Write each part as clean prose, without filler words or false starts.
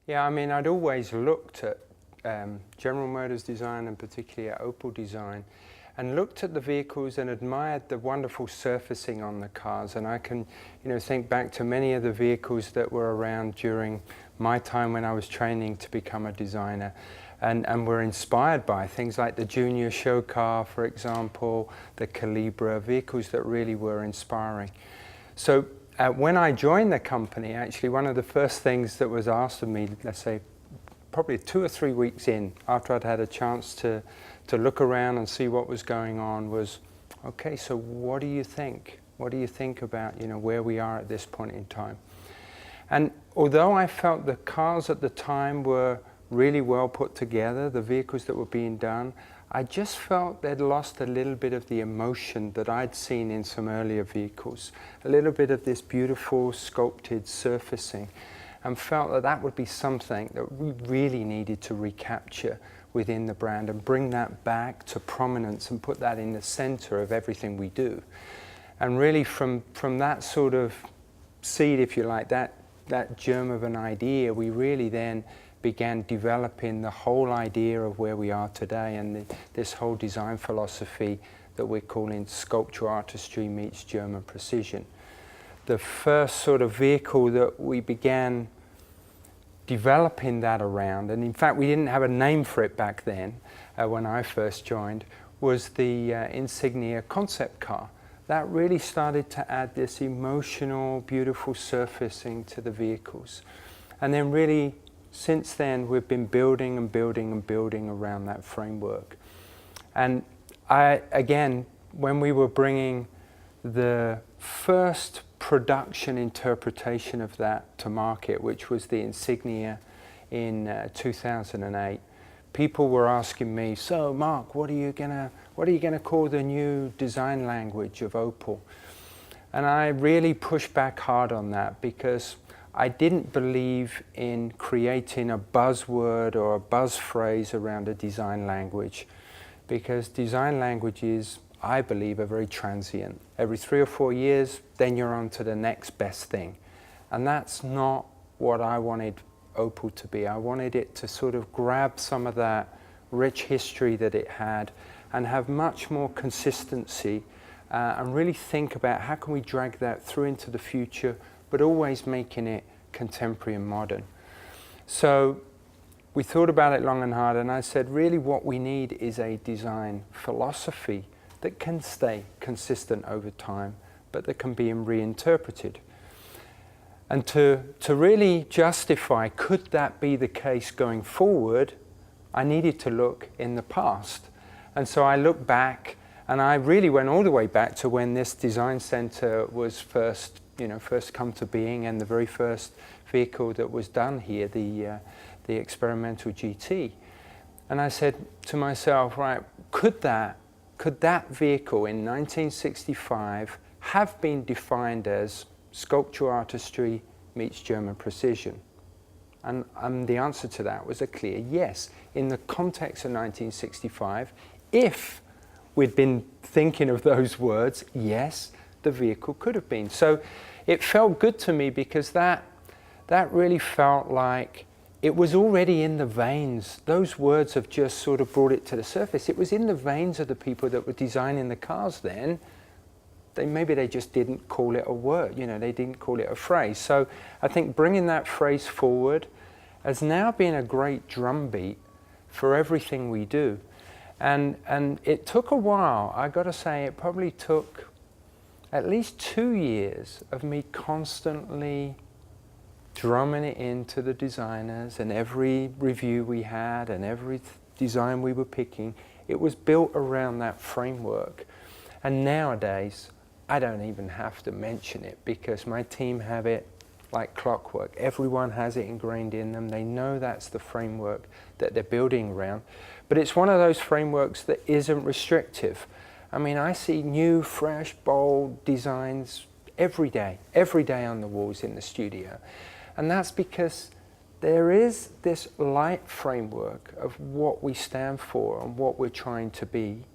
Yeah, I mean, I'd always looked at General Motors design and particularly at Opel design, and looked at the vehicles and admired the wonderful surfacing on the cars. And I can, think back to many of the vehicles that were around during my time when I was training to become a designer, and were inspired by things like the Junior show car, for example, the Calibra, vehicles that really were inspiring. So when I joined the company, actually, one of the first things that was asked of me, let's say, probably 2 or 3 weeks in, after I'd had a chance to look around and see what was going on, was, okay, so what do you think? What do you think about, where we are at this point in time? And although I felt the cars at the time were really well put together, the vehicles that were being done, I just felt they'd lost a little bit of the emotion that I'd seen in some earlier vehicles, a little bit of this beautiful sculpted surfacing, and felt that that would be something that we really needed to recapture within the brand and bring that back to prominence and put that in the center of everything we do. And really from that sort of seed, if you like, that germ of an idea, we really then began developing the whole idea of where we are today, and this whole design philosophy that we're calling sculptural artistry meets German precision. The first sort of vehicle that we began developing that around, and in fact we didn't have a name for it back then when I first joined, was the Insignia concept car. That really started to add this emotional, beautiful surfacing to the vehicles. And then really, since then, we've been building and building and building around that framework. And again, when we were bringing the first production interpretation of that to market, which was the Insignia in 2008, people were asking me, so Mark, what are you gonna call the new design language of Opel? And I really pushed back hard on that, because I didn't believe in creating a buzzword or a buzz phrase around a design language, because design languages, I believe, are very transient. Every 3 or 4 years, then you're on to the next best thing. And that's not what I wanted Opel to be. I wanted it to sort of grab some of that rich history that it had and have much more consistency, and really think about how can we drag that through into the future, but always making it contemporary and modern. So we thought about it long and hard, and I said, really what we need is a design philosophy that can stay consistent over time, but that can be reinterpreted. And to really justify, could that be the case going forward, I needed to look in the past. And so I looked back, and I really went all the way back to when this design center was first come to being, and the very first vehicle that was done here, the experimental GT. And I said to myself, right, could that vehicle in 1965 have been defined as sculptural artistry meets German precision? And the answer to that was a clear yes. In the context of 1965, if we'd been thinking of those words, yes, the vehicle could have been. So it felt good to me, because that really felt like it was already in the veins. Those words have just sort of brought it to the surface. It was in the veins of the people that were designing the cars then. Maybe they just didn't call it a word, they didn't call it a phrase. So I think bringing that phrase forward has now been a great drumbeat for everything we do. And it took a while. I got to say, it probably took at least 2 years of me constantly drumming it into the designers, and every review we had and every design we were picking, it was built around that framework. And nowadays, I don't even have to mention it, because my team have it like clockwork. Everyone has it ingrained in them. They know that's the framework that they're building around. But it's one of those frameworks that isn't restrictive. I mean, I see new, fresh, bold designs every day on the walls in the studio. And that's because there is this light framework of what we stand for and what we're trying to be.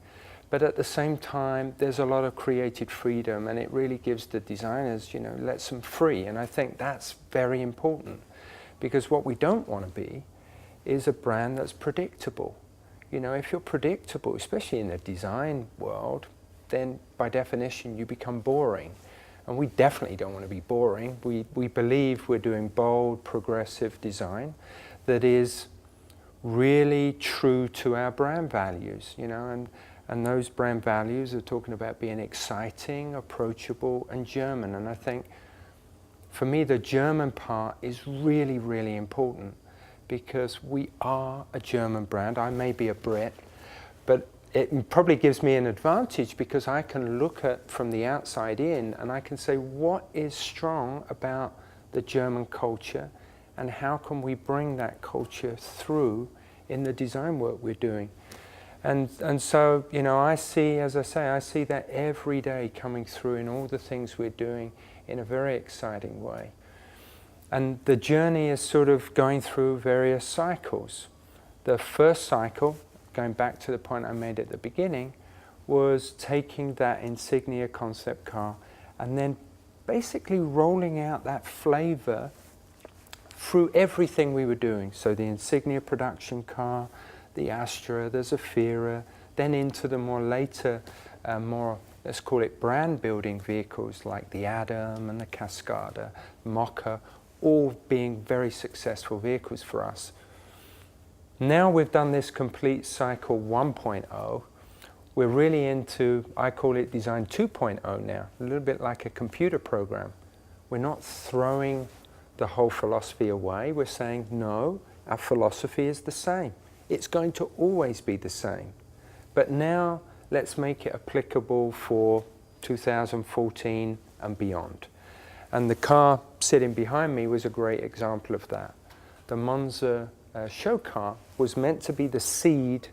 But at the same time, there's a lot of creative freedom, and it really gives the designers, lets them free. And I think that's very important, Because what we don't want to be is a brand that's predictable. You know, if you're predictable, especially in the design world, then by definition you become boring. And we definitely don't want to be boring. We believe we're doing bold, progressive design that is really true to our brand values, you know, and those brand values are talking about being exciting, approachable, and German. And I think, for me, the German part is really, really important, because we are a German brand. I may be a Brit, but it probably gives me an advantage because I can look at from the outside in and I can say what is strong about the German culture and how can we bring that culture through in the design work we're doing. And so, you know, I see, as I say, I see that every day coming through in all the things we're doing in a very exciting way. And the journey is sort of going through various cycles. The first cycle, going back to the point I made at the beginning, was taking that Insignia concept car and then basically rolling out that flavor through everything we were doing. So the Insignia production car, the Astra, the Zafira, then into the more later, more, let's call it brand building vehicles like the Adam and the Cascada, Mocha, all being very successful vehicles for us. Now we've done this complete cycle 1.0, we're really into, I call it design 2.0 now, a little bit like a computer program. We're not throwing the whole philosophy away, we're saying no, our philosophy is the same. It's going to always be the same. But now let's make it applicable for 2014 and beyond. And the car sitting behind me was a great example of that. The Monza show car was meant to be the seed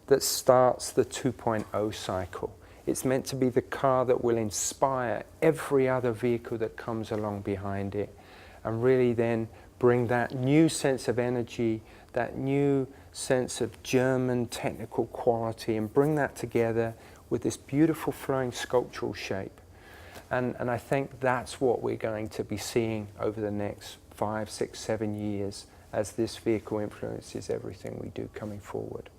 that starts the 2.0 cycle. It's meant to be the car that will inspire every other vehicle that comes along behind it and really then bring that new sense of energy, that new sense of German technical quality, and bring that together with this beautiful flowing sculptural shape. And I think that's what we're going to be seeing over the next 5, 6, 7 years as this vehicle influences everything we do coming forward.